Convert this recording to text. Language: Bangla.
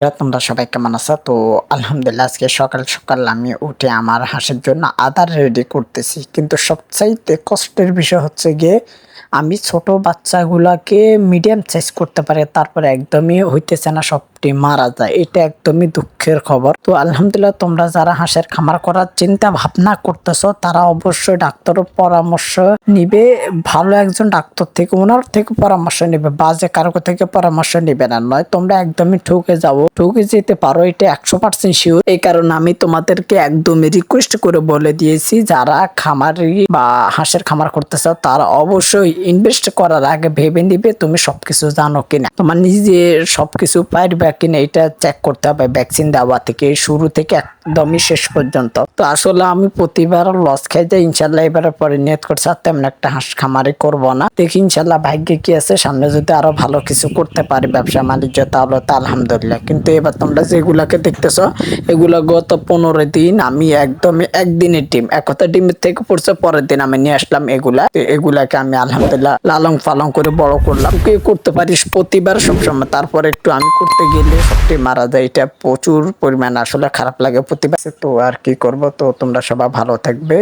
তোমরা সবাই কেমন আছো? তো আলহামদুলিল্লাহ আজকে সকাল সকাল আমি উঠে আমার হাঁসের জন্য আদার রেডি করতেছি। কিন্তু সবচাইতে কষ্টের বিষয় হচ্ছে গিয়ে আমি ছোট বাচ্চাগুলাকে মিডিয়াম সাইজ করতে পারি, তারপরে একদমই হইতেছে না, সবটি মারা যায়। এটা একদমই দুঃখের খবর। তো আলহামদুলিল্লাহ তোমরা যারা হাঁসের খামার করার চিন্তা ভাবনা করতেছো তারা অবশ্যই ডাক্তারের পরামর্শ নিবে। ভালো একজন ডাক্তার থেকে, ওনার থেকে পরামর্শ নিবে, বাজে কারো থেকে পরামর্শ নিবে না। নয় তোমরা একদমই ঠকে যেতে পারো, এটা 100% শিওর। এই কারণে আমি তোমাদেরকে একদমই রিকোয়েস্ট করে বলে দিয়েছি, যারা খামারি বা হাঁসের খামার করতে চাও তারা অবশ্যই ইনভেস্ট করার আগে ভেবে নিবে তুমি সবকিছু জানো কিনা, তোমার নিজে সবকিছু পারবে কিনা, এটা চেক করতে হবে ভ্যাকসিন দেওয়া থেকে শুরু থেকে একদমই শেষ পর্যন্ত। তো আসলে আমি প্রতিবার লস খাই যাই। ইনশাল্লাহ এবারের পরে নিয়ত করছি আর তেমন একটা হাঁস খামারি করব না। দেখি ইনশাল্লাহ ভাগ্যে কি আছে, সামনে যদি আরো ভালো কিছু করতে পারি ব্যবসা বাণিজ্য তাহলে তো আলহামদুলিল্লাহ। কিন্তু এবার তোমরা যেগুলাকে দেখতেছো এগুলা গত 15 দিন আমি একদমই একদিনের ডিম, এক কথা ডিমের থেকে পড়ছে, পরের দিন আমি নিয়ে আসলাম এগুলাকে আমি আলহামদুলিল্লাহ লালন পালন করে বড় করলাম। কি করতে পারিস প্রতিবার সবসময়, তারপরে একটু আমি করতে গেলে সবটি মারা যায়। এটা প্রচুর পরিমাণ আসলে খারাপ লাগে প্রতিবার। তো আর কি করব, তো তোমরা সবাই ভালো থাকবে।